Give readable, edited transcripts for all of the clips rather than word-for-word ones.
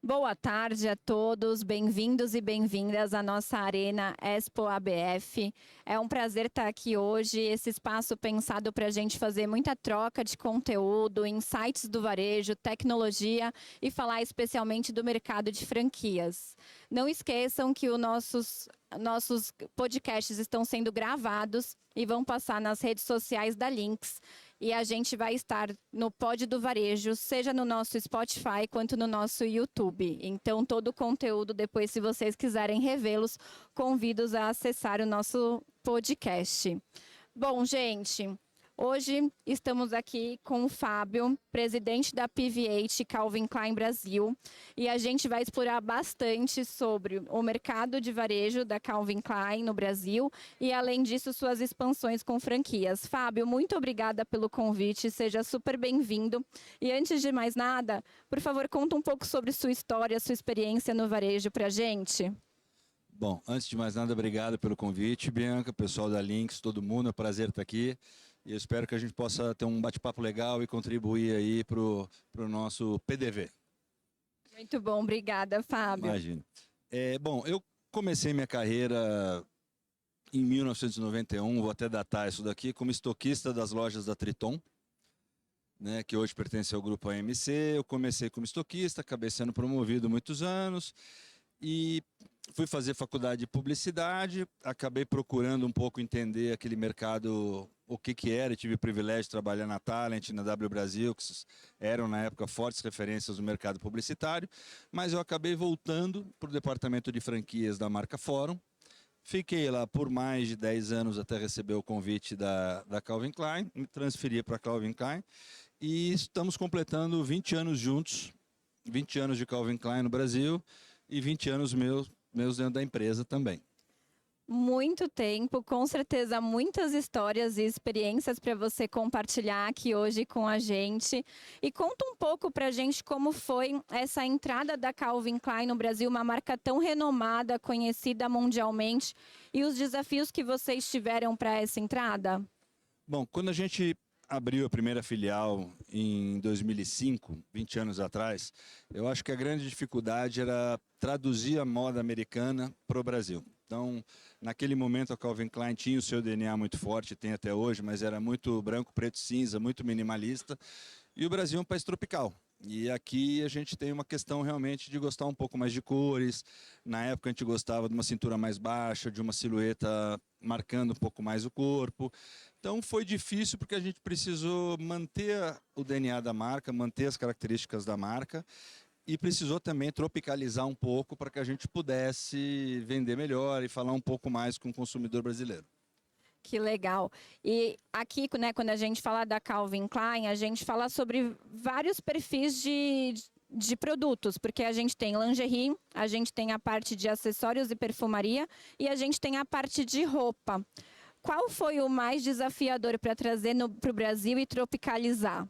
Boa tarde a todos, bem-vindos e bem-vindas à nossa Arena Expo ABF. É um prazer estar aqui hoje, esse espaço pensado para a gente fazer muita troca de conteúdo, insights do varejo, tecnologia e falar especialmente do mercado de franquias. Não esqueçam que os nossos podcasts estão sendo gravados e vão passar nas redes sociais da Lynx. E a gente vai estar no Pod do Varejo, seja no nosso Spotify quanto no nosso YouTube. Então, todo o conteúdo, depois, se vocês quiserem revê-los, convido-os a acessar o nosso podcast. Bom, gente, hoje estamos aqui com o Fábio, presidente da PVH Calvin Klein Brasil, e a gente vai explorar bastante sobre o mercado de varejo da Calvin Klein no Brasil e, além disso, suas expansões com franquias. Fábio, muito obrigada pelo convite, seja super bem-vindo. E antes de mais nada, por favor, conta um pouco sobre sua história, sua experiência no varejo para a gente. Bom, antes de mais nada, obrigado pelo convite, Bianca, pessoal da Lynx, todo mundo, é um prazer estar aqui. E eu espero que a gente possa ter um bate-papo legal e contribuir aí para o nosso PDV. Muito bom, obrigada, Fábio. Imagina. Bom, eu comecei minha carreira em 1991, vou até datar isso daqui, como estoquista das lojas da Triton, né, que hoje pertence ao grupo AMC. Eu comecei como estoquista, acabei sendo promovido muitos anos e fui fazer faculdade de publicidade, acabei procurando um pouco entender aquele mercado, o que era, e tive o privilégio de trabalhar na Talent, na W Brasil, que eram na época fortes referências no mercado publicitário, mas eu acabei voltando para o departamento de franquias da marca Fórum. Fiquei lá por mais de 10 anos até receber o convite da Calvin Klein, me transferi para a Calvin Klein e estamos completando 20 anos juntos, 20 anos de Calvin Klein no Brasil e 20 anos meus dentro da empresa também. Muito tempo, com certeza muitas histórias e experiências para você compartilhar aqui hoje com a gente. E conta um pouco para a gente como foi essa entrada da Calvin Klein no Brasil, uma marca tão renomada, conhecida mundialmente, e os desafios que vocês tiveram para essa entrada. Bom, quando a gente abriu a primeira filial em 2005, 20 anos atrás, eu acho que a grande dificuldade era traduzir a moda americana para o Brasil. Então, naquele momento, a Calvin Klein tinha o seu DNA muito forte, tem até hoje, mas era muito branco, preto, cinza, muito minimalista. E o Brasil é um país tropical. E aqui a gente tem uma questão realmente de gostar um pouco mais de cores. Na época a gente gostava de uma cintura mais baixa, de uma silhueta marcando um pouco mais o corpo. Então foi difícil porque a gente precisou manter o DNA da marca, manter as características da marca e precisou também tropicalizar um pouco para que a gente pudesse vender melhor e falar um pouco mais com o consumidor brasileiro. Que legal. E aqui, né, quando a gente fala da Calvin Klein, a gente fala sobre vários perfis de produtos, porque a gente tem lingerie, a gente tem a parte de acessórios e perfumaria e a gente tem a parte de roupa. Qual foi o mais desafiador para trazer para o Brasil e tropicalizar?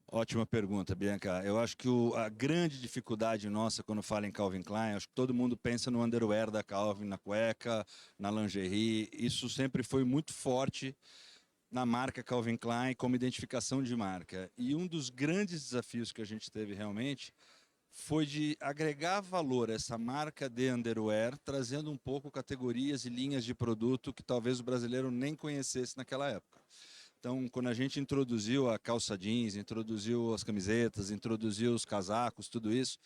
Ótima pergunta, Bianca. Eu acho que a grande dificuldade nossa quando fala em Calvin Klein, acho que todo mundo pensa no underwear da Calvin, na cueca, na lingerie. Isso sempre foi muito forte na marca Calvin Klein como identificação de marca. E um dos grandes desafios que a gente teve realmente foi de agregar valor a essa marca de underwear, trazendo um pouco categorias e linhas de produto que talvez o brasileiro nem conhecesse naquela época. Então, quando a gente introduziu a calça jeans, introduziu as camisetas, introduziu os casacos, tudo isso,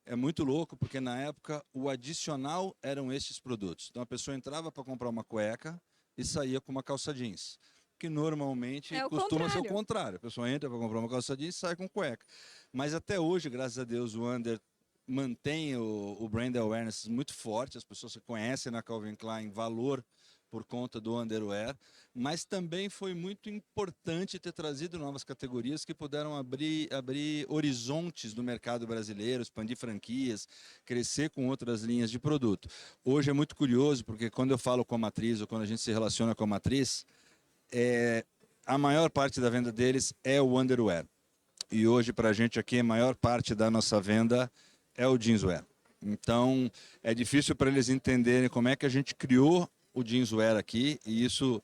é muito louco, porque na época o adicional eram estes produtos. Então, a pessoa entrava para comprar uma cueca e saía com uma calça jeans, que normalmente costuma ser o contrário. A pessoa entra para comprar uma calça jeans e sai com cueca. Mas até hoje, graças a Deus, o Under mantém o brand awareness muito forte, as pessoas conhecem na Calvin Klein valor por conta do underwear, mas também foi muito importante ter trazido novas categorias que puderam abrir horizontes do mercado brasileiro, expandir franquias, crescer com outras linhas de produto. Hoje é muito curioso, porque quando eu falo com a matriz, ou quando a gente se relaciona com a matriz, a maior parte da venda deles é o underwear. E hoje, para a gente aqui, a maior parte da nossa venda é o jeanswear. Então, é difícil para eles entenderem como é que a gente criou o jeanswear aqui, e isso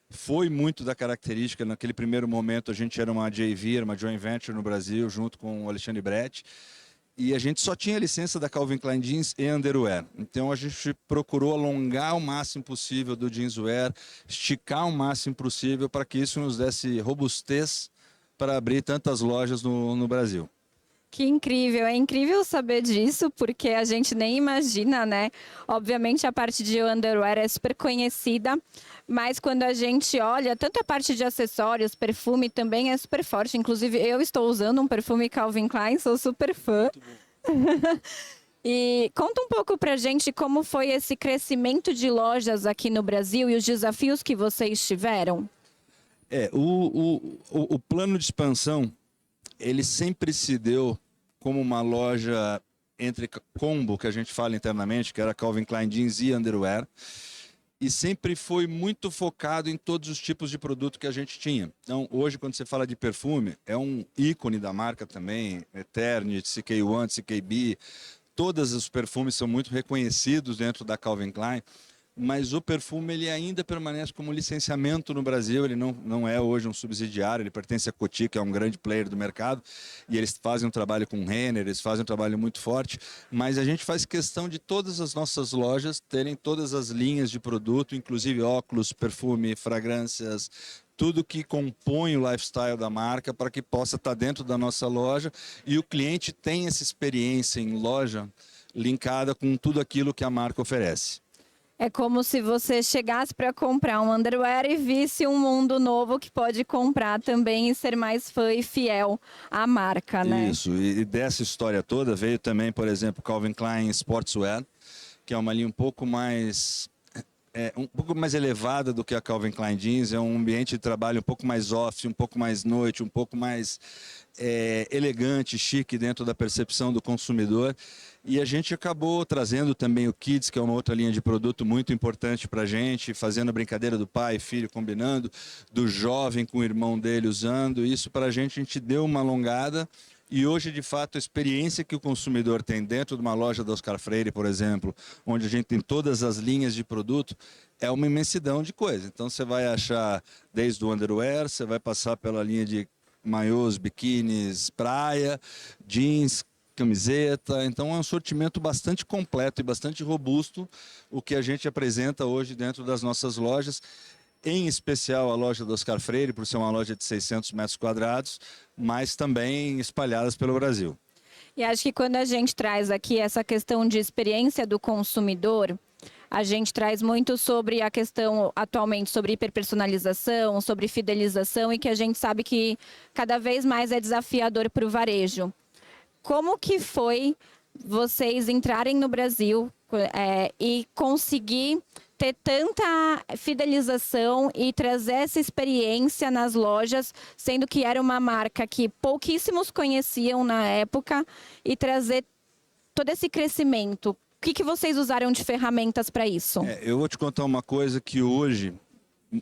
foi muito da característica. Naquele primeiro momento, a gente era uma JV, uma joint venture no Brasil, junto com o Alexandre Brecht, e a gente só tinha licença da Calvin Klein Jeans e Underwear. Então a gente procurou alongar o máximo possível do jeanswear, esticar o máximo possível para que isso nos desse robustez para abrir tantas lojas no Brasil. Que incrível, é incrível saber disso, porque a gente nem imagina, né? Obviamente a parte de underwear é super conhecida, mas quando a gente olha, tanto a parte de acessórios, perfume também é super forte. Inclusive, eu estou usando um perfume Calvin Klein, sou super fã. E conta um pouco pra gente como foi esse crescimento de lojas aqui no Brasil e os desafios que vocês tiveram. O plano de expansão, ele sempre se deu como uma loja entre combo, que a gente fala internamente, que era Calvin Klein Jeans e Underwear, e sempre foi muito focado em todos os tipos de produto que a gente tinha. Então, hoje, quando você fala de perfume, é um ícone da marca também, Eternity, CK1, CKB, todos os perfumes são muito reconhecidos dentro da Calvin Klein, mas o perfume ele ainda permanece como licenciamento no Brasil, ele não é hoje um subsidiário, ele pertence à Coty, que é um grande player do mercado, e eles fazem um trabalho com Renner, eles fazem um trabalho muito forte, mas a gente faz questão de todas as nossas lojas terem todas as linhas de produto, inclusive óculos, perfume, fragrâncias, tudo que compõe o lifestyle da marca para que possa estar dentro da nossa loja e o cliente tenha essa experiência em loja linkada com tudo aquilo que a marca oferece. É como se você chegasse para comprar um underwear e visse um mundo novo que pode comprar também e ser mais fã e fiel à marca, né? Isso, e dessa história toda veio também, por exemplo, Calvin Klein Sportswear, que é uma linha um pouco mais elevada do que a Calvin Klein Jeans, é um ambiente de trabalho um pouco mais off, um pouco mais noite, um pouco mais elegante, chique dentro da percepção do consumidor. E a gente acabou trazendo também o Kids, que é uma outra linha de produto muito importante para a gente, fazendo a brincadeira do pai e filho combinando, do jovem com o irmão dele usando. Isso para a gente deu uma alongada. E hoje, de fato, a experiência que o consumidor tem dentro de uma loja da Oscar Freire, por exemplo, onde a gente tem todas as linhas de produto, é uma imensidão de coisa. Então, você vai achar desde o underwear, você vai passar pela linha de maiôs, biquínis, praia, jeans, camiseta. Então, é um sortimento bastante completo e bastante robusto o que a gente apresenta hoje dentro das nossas lojas. Em especial a loja do Oscar Freire, por ser uma loja de 600 metros quadrados, mas também espalhadas pelo Brasil. E acho que quando a gente traz aqui essa questão de experiência do consumidor, a gente traz muito sobre a questão atualmente sobre hiperpersonalização, sobre fidelização e que a gente sabe que cada vez mais é desafiador para o varejo. Como que foi vocês entrarem no Brasil e conseguir ter tanta fidelização e trazer essa experiência nas lojas, sendo que era uma marca que pouquíssimos conheciam na época, e trazer todo esse crescimento? O que vocês usaram de ferramentas para isso? Eu vou te contar uma coisa que hoje,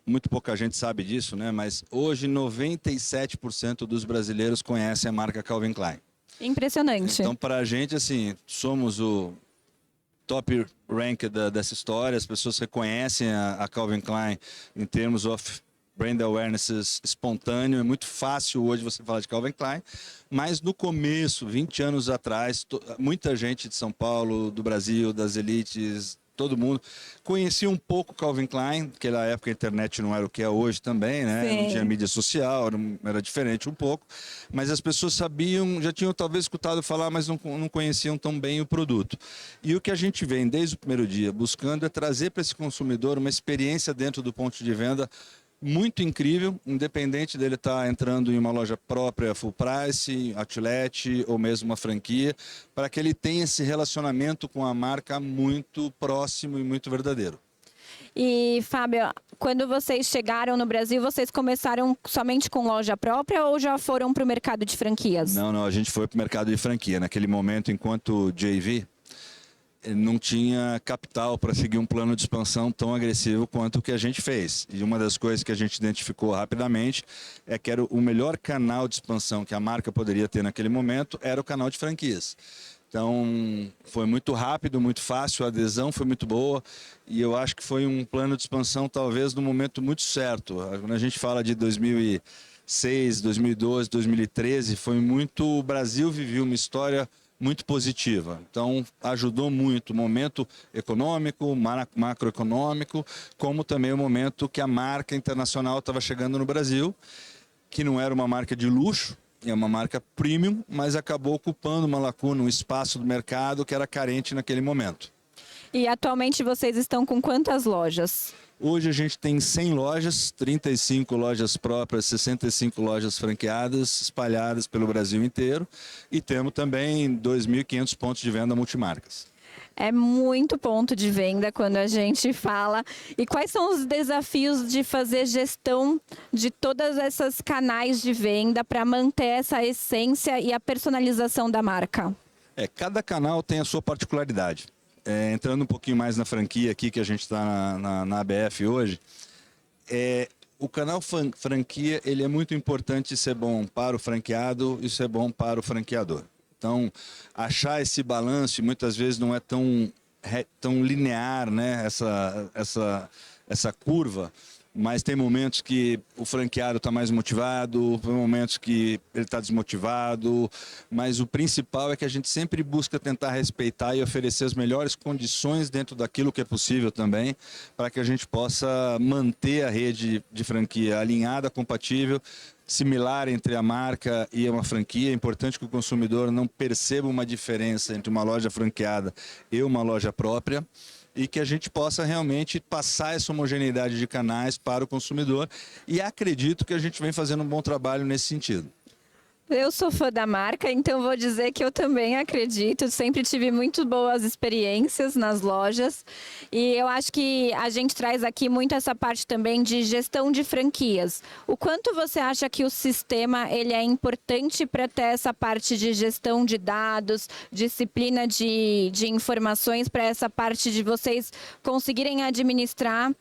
muito pouca gente sabe disso, né? Mas hoje 97% dos brasileiros conhecem a marca Calvin Klein. Impressionante. Então, para a gente, assim, somos o top rank dessa história, as pessoas reconhecem a Calvin Klein em termos of brand awareness espontâneo, é muito fácil hoje você falar de Calvin Klein, mas no começo, 20 anos atrás, muita gente de São Paulo, do Brasil, das elites, todo mundo conhecia um pouco Calvin Klein, naquela época a internet não era o que é hoje também, né? Sim. Não tinha mídia social, era diferente um pouco, mas as pessoas sabiam, já tinham talvez escutado falar, mas não conheciam tão bem o produto. E o que a gente vem desde o primeiro dia buscando é trazer para esse consumidor uma experiência dentro do ponto de venda muito incrível, independente dele estar entrando em uma loja própria, full price, outlet ou mesmo uma franquia, para que ele tenha esse relacionamento com a marca muito próximo e muito verdadeiro. E, Fábio, quando vocês chegaram no Brasil, vocês começaram somente com loja própria ou já foram para o mercado de franquias? Não, a gente foi para o mercado de franquia. Naquele momento, enquanto JV, não tinha capital para seguir um plano de expansão tão agressivo quanto o que a gente fez. E uma das coisas que a gente identificou rapidamente é que era o melhor canal de expansão que a marca poderia ter naquele momento era o canal de franquias. Então, foi muito rápido, muito fácil, a adesão foi muito boa e eu acho que foi um plano de expansão talvez no momento muito certo. Quando a gente fala de 2006, 2012, 2013, foi muito... O Brasil viveu uma história muito positiva. Então, ajudou muito o momento econômico, macroeconômico, como também o momento que a marca internacional estava chegando no Brasil, que não era uma marca de luxo, é uma marca premium, mas acabou ocupando uma lacuna, um espaço do mercado que era carente naquele momento. E atualmente vocês estão com quantas lojas? Hoje a gente tem 100 lojas, 35 lojas próprias, 65 lojas franqueadas, espalhadas pelo Brasil inteiro. E temos também 2.500 pontos de venda multimarcas. É muito ponto de venda quando a gente fala. E quais são os desafios de fazer gestão de todas essas canais de venda para manter essa essência e a personalização da marca? Cada canal tem a sua particularidade. Entrando um pouquinho mais na franquia aqui, que a gente está na ABF hoje, o canal franquia ele é muito importante ser bom para o franqueado e ser bom para o franqueador. Então, achar esse balanço muitas vezes não é tão linear, né? essa curva, mas tem momentos que o franqueado está mais motivado, tem momentos que ele está desmotivado, mas o principal é que a gente sempre busca tentar respeitar e oferecer as melhores condições dentro daquilo que é possível também, para que a gente possa manter a rede de franquia alinhada, compatível, similar entre a marca e uma franquia. É importante que o consumidor não perceba uma diferença entre uma loja franqueada e uma loja própria, e que a gente possa realmente passar essa homogeneidade de canais para o consumidor, e acredito que a gente vem fazendo um bom trabalho nesse sentido. Eu sou fã da marca, então vou dizer que eu também acredito. Sempre tive muito boas experiências nas lojas. E eu acho que a gente traz aqui muito essa parte também de gestão de franquias. O quanto você acha que o sistema ele é importante para ter essa parte de gestão de dados, disciplina de informações, para essa parte de vocês conseguirem administrar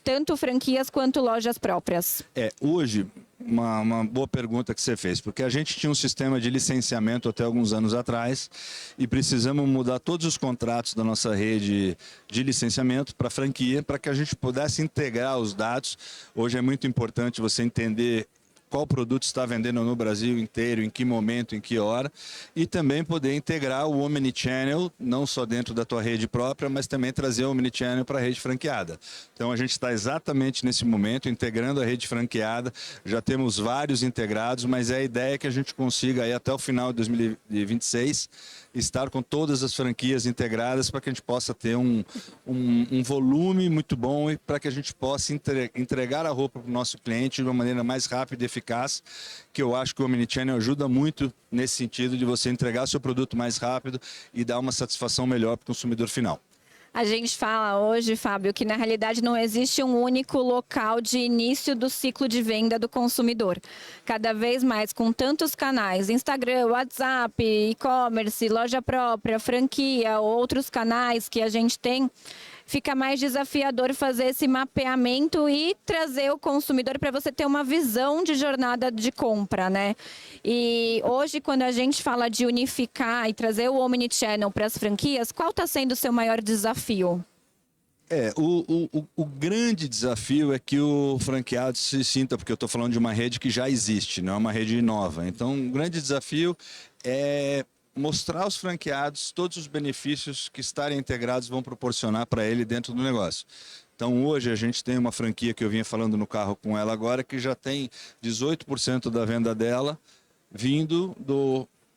tanto franquias quanto lojas próprias? Hoje, uma boa pergunta que você fez, porque a gente tinha um sistema de licenciamento até alguns anos atrás e precisamos mudar todos os contratos da nossa rede de licenciamento para franquia, para que a gente pudesse integrar os dados. Hoje é muito importante você entender qual produto está vendendo no Brasil inteiro, em que momento, em que hora, e também poder integrar o Omnichannel, não só dentro da tua rede própria, mas também trazer o Omnichannel para a rede franqueada. Então a gente está exatamente nesse momento, integrando a rede franqueada, já temos vários integrados, mas a ideia é que a gente consiga aí até o final de 2026 estar com todas as franquias integradas, para que a gente possa ter um volume muito bom e para que a gente possa entregar a roupa para o nosso cliente de uma maneira mais rápida e eficaz, que eu acho que o Omnichannel ajuda muito nesse sentido de você entregar seu produto mais rápido e dar uma satisfação melhor para o consumidor final. A gente fala hoje, Fábio, que na realidade não existe um único local de início do ciclo de venda do consumidor. Cada vez mais, com tantos canais, Instagram, WhatsApp, e-commerce, loja própria, franquia, outros canais que a gente tem, fica mais desafiador fazer esse mapeamento e trazer o consumidor para você ter uma visão de jornada de compra, né? E hoje, quando a gente fala de unificar e trazer o Omnichannel para as franquias, qual está sendo o seu maior desafio? O grande desafio é que o franqueado se sinta, porque eu estou falando de uma rede que já existe, não é uma rede nova. Então, o grande desafio é mostrar aos franqueados todos os benefícios que estarem integrados vão proporcionar para ele dentro do negócio. Então, hoje a gente tem uma franquia que eu vinha falando no carro com ela agora, que já tem 18% da venda dela vindo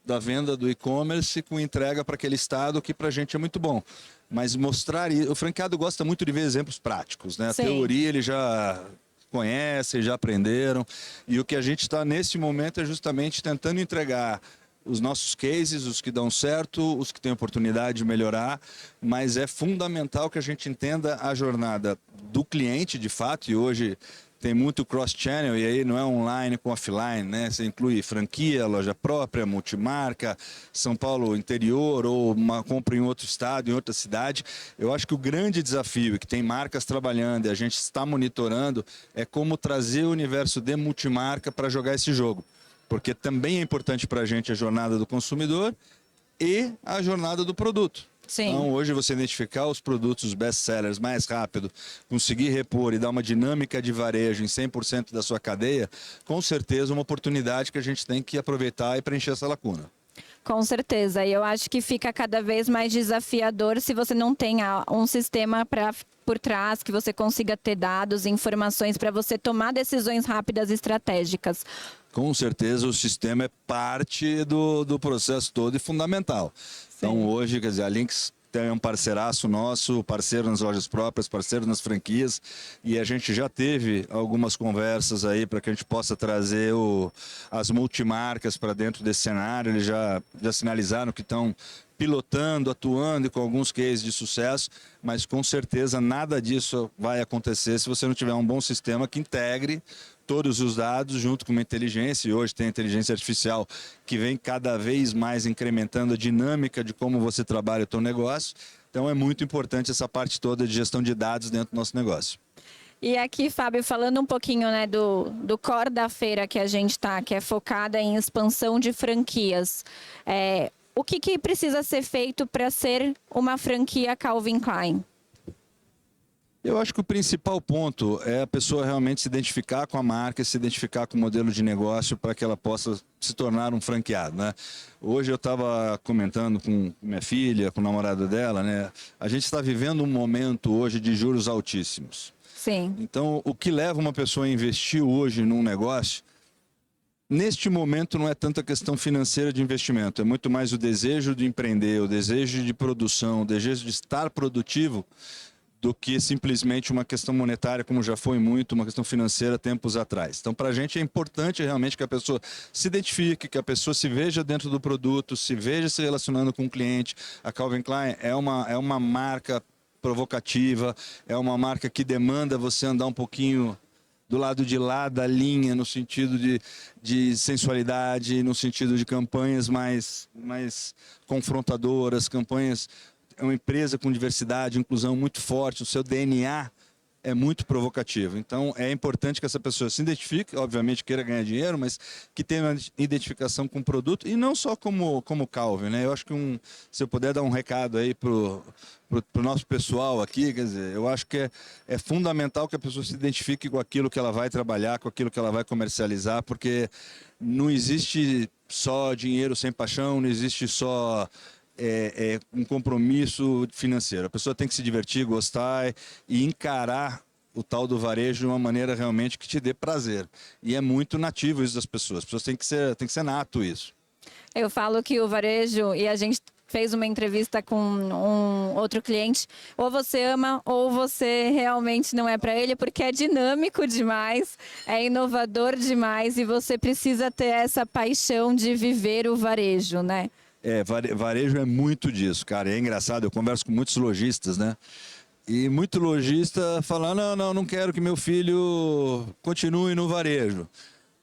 da venda do e-commerce com entrega para aquele estado, que para a gente é muito bom. Mas mostrar, o franqueado gosta muito de ver exemplos práticos, né? A teoria ele já conhece, já aprenderam, e o que a gente está nesse momento é justamente tentando entregar os nossos cases, os que dão certo, os que têm oportunidade de melhorar, mas é fundamental que a gente entenda a jornada do cliente de fato, e hoje tem muito cross-channel, e aí não é online com offline, né? Você inclui franquia, loja própria, multimarca, São Paulo interior, ou uma compra em outro estado, em outra cidade. Eu acho que o grande desafio, e que tem marcas trabalhando e a gente está monitorando, é como trazer o universo de multimarca para jogar esse jogo. Porque também é importante para a gente a jornada do consumidor e a jornada do produto. Sim. Então, hoje você identificar os produtos best-sellers mais rápido, conseguir repor e dar uma dinâmica de varejo em 100% da sua cadeia, com certeza uma oportunidade que a gente tem que aproveitar e preencher essa lacuna. Com certeza, e eu acho que fica cada vez mais desafiador se você não tem um sistema por trás, que você consiga ter dados, informações para você tomar decisões rápidas e estratégicas. Com certeza o sistema é parte do processo todo e fundamental. Então hoje, quer dizer, a Lynx tem um parceiraço nosso, parceiro nas lojas próprias, parceiro nas franquias, e a gente já teve algumas conversas aí para que a gente possa trazer as multimarcas para dentro desse cenário. Eles já sinalizaram que estão pilotando, atuando e com alguns cases de sucesso, mas com certeza nada disso vai acontecer se você não tiver um bom sistema que integre todos os dados junto com uma inteligência, e hoje tem a inteligência artificial que vem cada vez mais incrementando a dinâmica de como você trabalha o seu negócio. Então é muito importante essa parte toda de gestão de dados dentro do nosso negócio. E aqui, Fábio, falando um pouquinho, né, do core da feira que a gente está, que é focada em expansão de franquias. O que precisa ser feito para ser uma franquia Calvin Klein? Eu acho que o principal ponto é a pessoa realmente se identificar com a marca, se identificar com o modelo de negócio para que ela possa se tornar um franqueado, né? Hoje eu estava comentando com minha filha, com o namorado dela, né? A gente está vivendo um momento hoje de juros altíssimos. Sim. Então, o que leva uma pessoa a investir hoje num negócio, neste momento não é tanta questão financeira de investimento, é muito mais o desejo de empreender, o desejo de produção, o desejo de estar produtivo, do que simplesmente uma questão monetária, como já foi muito, uma questão financeira tempos atrás. Então, para a gente é importante realmente que a pessoa se identifique, que a pessoa se veja dentro do produto, se veja se relacionando com o cliente. A Calvin Klein é uma marca provocativa, é uma marca que demanda você andar um pouquinho do lado de lá da linha, no sentido de sensualidade, no sentido de campanhas mais confrontadoras, campanhas... É uma empresa com diversidade, inclusão muito forte, o seu DNA é muito provocativo. Então, é importante que essa pessoa se identifique, obviamente queira ganhar dinheiro, mas que tenha uma identificação com o produto, e não só como Calvin, né? Eu acho que se eu puder dar um recado aí pro nosso pessoal aqui, quer dizer, eu acho que é fundamental que a pessoa se identifique com aquilo que ela vai trabalhar, com aquilo que ela vai comercializar, porque não existe só dinheiro sem paixão, não existe só... um compromisso financeiro. A pessoa tem que se divertir, gostar e encarar o tal do varejo de uma maneira realmente que te dê prazer. E é muito nativo isso das pessoas. As pessoas têm que ser nato isso. Eu falo que o varejo, e a gente fez uma entrevista com um outro cliente, ou você ama ou você realmente não é para ele, porque é dinâmico demais, é inovador demais e você precisa ter essa paixão de viver o varejo, né? Varejo é muito disso, cara. É engraçado, eu converso com muitos lojistas, né? E muito lojista fala, não quero que meu filho continue no varejo.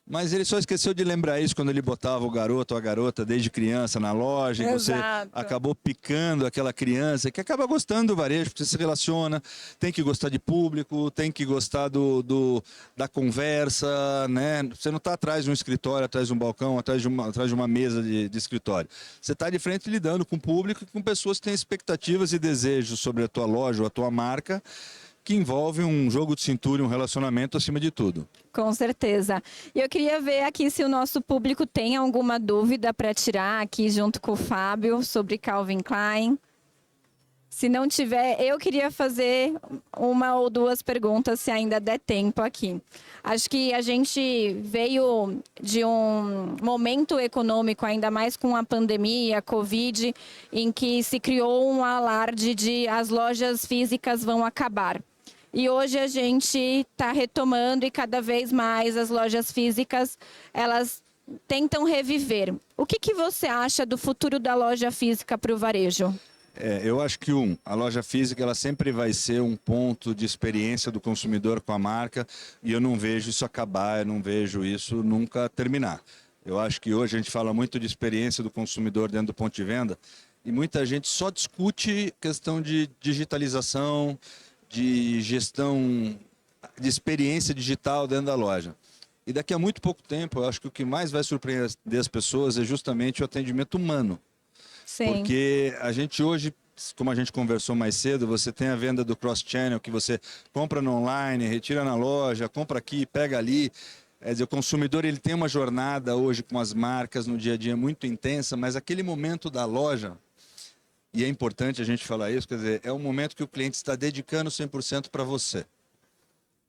Mas ele só esqueceu de lembrar isso quando ele botava o garoto ou a garota desde criança na loja. E você acabou picando aquela criança que acaba gostando do varejo, porque você se relaciona, tem que gostar de público, tem que gostar da conversa, né? Você não está atrás de um escritório, atrás de um balcão, atrás de uma mesa de escritório. Você está de frente lidando com o público e com pessoas que têm expectativas e desejos sobre a tua loja ou a tua marca, que envolve um jogo de cintura e um relacionamento acima de tudo. Com certeza. E eu queria ver aqui se o nosso público tem alguma dúvida para tirar aqui junto com o Fábio sobre Calvin Klein. Se não tiver, eu queria fazer uma ou duas perguntas, se ainda der tempo aqui. Acho que a gente veio de um momento econômico, ainda mais com a pandemia, a Covid, em que se criou um alarde de as lojas físicas vão acabar. E hoje a gente está retomando e cada vez mais as lojas físicas, elas tentam reviver. O que você acha do futuro da loja física para o varejo? Eu acho que a loja física ela sempre vai ser um ponto de experiência do consumidor com a marca, e eu não vejo isso acabar, eu não vejo isso nunca terminar. Eu acho que hoje a gente fala muito de experiência do consumidor dentro do ponto de venda, e muita gente só discute questão de digitalização, de gestão, de experiência digital dentro da loja. E daqui a muito pouco tempo, eu acho que o que mais vai surpreender as pessoas é justamente o atendimento humano. Sim. Porque a gente hoje, como a gente conversou mais cedo, você tem a venda do cross-channel, que você compra no online, retira na loja, compra aqui, pega ali. Quer dizer, o consumidor ele tem uma jornada hoje com as marcas no dia a dia muito intensa, mas aquele momento da loja, e é importante a gente falar isso, quer dizer, é um momento que o cliente está dedicando 100% para você.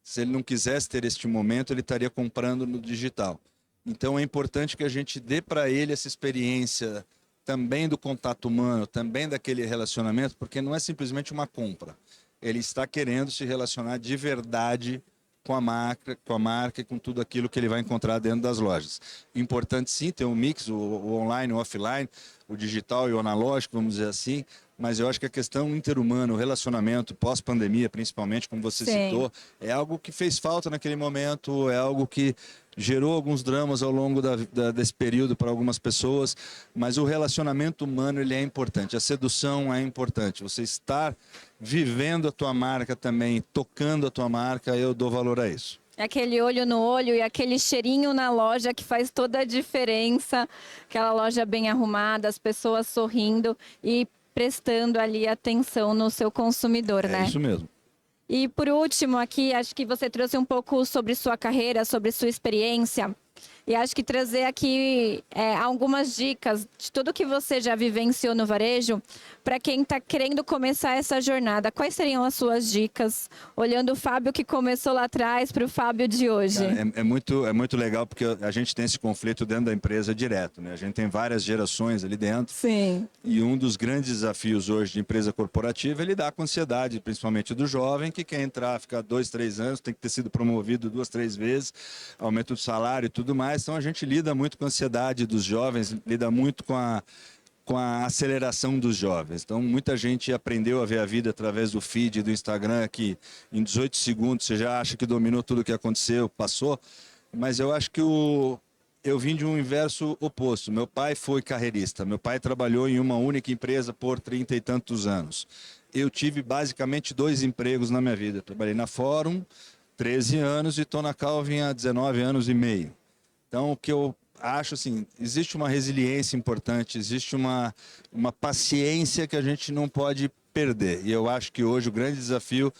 Se ele não quisesse ter este momento, ele estaria comprando no digital. Então é importante que a gente dê para ele essa experiência também do contato humano, também daquele relacionamento, porque não é simplesmente uma compra. Ele está querendo se relacionar de verdade com a marca e com tudo aquilo que ele vai encontrar dentro das lojas. Importante sim ter um mix, o online, o offline, o digital e o analógico, vamos dizer assim, mas eu acho que a questão interhumana, o relacionamento pós-pandemia, principalmente, como você citou, é algo que fez falta naquele momento, é algo que gerou alguns dramas ao longo desse período para algumas pessoas, mas o relacionamento humano ele é importante, a sedução é importante, você estar vivendo a tua marca também, tocando a tua marca, eu dou valor a isso. Aquele olho no olho e aquele cheirinho na loja que faz toda a diferença, aquela loja bem arrumada, as pessoas sorrindo e prestando ali atenção no seu consumidor, né? É isso mesmo. E por último aqui, acho que você trouxe um pouco sobre sua carreira, sobre sua experiência. E acho que trazer aqui algumas dicas de tudo que você já vivenciou no varejo para quem está querendo começar essa jornada. Quais seriam as suas dicas, olhando o Fábio que começou lá atrás para o Fábio de hoje? Cara, é muito legal porque a gente tem esse conflito dentro da empresa direto, né? A gente tem várias gerações ali dentro. Sim. E um dos grandes desafios hoje de empresa corporativa é lidar com a ansiedade, principalmente do jovem que quer entrar, ficar 2, 3 anos, tem que ter sido promovido 2, 3 vezes, aumento do salário e tudo mais. Então a gente lida muito com a ansiedade dos jovens, lida muito com a aceleração dos jovens. Então, muita gente aprendeu a ver a vida através do feed do Instagram, que em 18 segundos você já acha que dominou tudo o que aconteceu, passou. Mas eu acho que eu vim de um inverso oposto. Meu pai foi carreirista. Meu pai trabalhou em uma única empresa por 30 e tantos anos. Eu tive basicamente 2 empregos na minha vida. Trabalhei na Fórum 13 anos e estou na Calvin há 19 anos e meio. Então, o que eu acho, assim, existe uma resiliência importante, existe uma paciência que a gente não pode perder. E eu acho que hoje o grande desafio,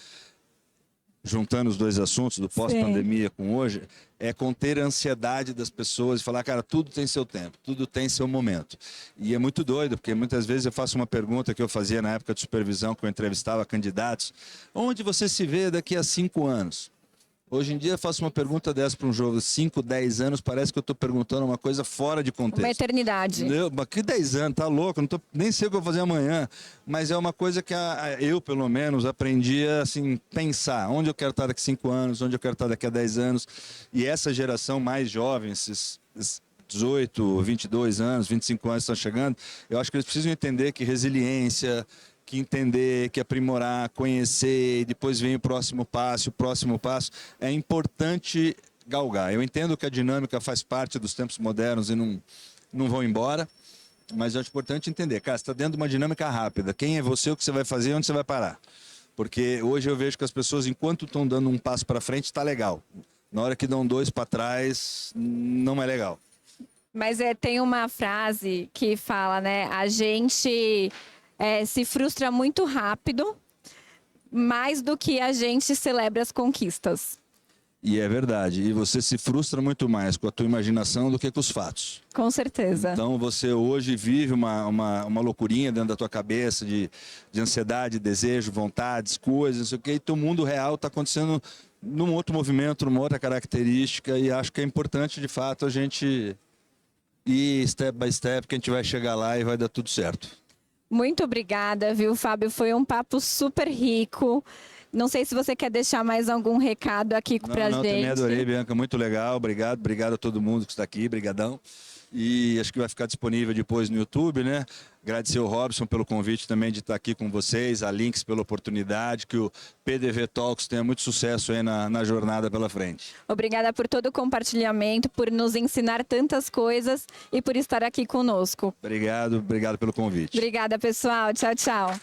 juntando os dois assuntos, do pós-pandemia com hoje, é conter a ansiedade das pessoas e falar, cara, tudo tem seu tempo, tudo tem seu momento. E é muito doido, porque muitas vezes eu faço uma pergunta que eu fazia na época de supervisão, que eu entrevistava candidatos, onde você se vê daqui a 5 anos? Hoje em dia eu faço uma pergunta dessa para um jovem, 5, 10 anos, parece que eu estou perguntando uma coisa fora de contexto. Uma eternidade. Mas que 10 anos, tá louco, nem sei o que eu vou fazer amanhã. Mas é uma coisa que eu, pelo menos, aprendi a assim, pensar. Onde eu quero estar daqui a 5 anos, onde eu quero estar daqui a 10 anos. E essa geração mais jovem, esses 18, 22 anos, 25 anos estão chegando, eu acho que eles precisam entender que resiliência, que entender, que aprimorar, conhecer, e depois vem o próximo passo é importante galgar. Eu entendo que a dinâmica faz parte dos tempos modernos e não vão embora, mas é importante entender, cara, você está dentro de uma dinâmica rápida, quem é você, o que você vai fazer e onde você vai parar. Porque hoje eu vejo que as pessoas, enquanto estão dando um passo para frente, está legal. Na hora que dão 2 para trás, não é legal. Mas tem uma frase que fala, né, a gente se frustra muito rápido, mais do que a gente celebra as conquistas. E é verdade. E você se frustra muito mais com a tua imaginação do que com os fatos. Com certeza. Então você hoje vive uma loucurinha dentro da tua cabeça de ansiedade, desejo, vontades, coisas, não sei o quê. E teu mundo real está acontecendo num outro movimento, numa outra característica. E acho que é importante, de fato, a gente ir step by step, que a gente vai chegar lá e vai dar tudo certo. Muito obrigada, viu, Fábio? Foi um papo super rico. Não sei se você quer deixar mais algum recado aqui pra gente. Não, também adorei, Bianca, muito legal, obrigado a todo mundo que está aqui, brigadão. E acho que vai ficar disponível depois no YouTube, né? Agradecer ao Robson pelo convite também de estar aqui com vocês, a Lynx pela oportunidade, que o PDV Talks tenha muito sucesso aí na jornada pela frente. Obrigada por todo o compartilhamento, por nos ensinar tantas coisas e por estar aqui conosco. Obrigado pelo convite. Obrigada, pessoal. Tchau, tchau.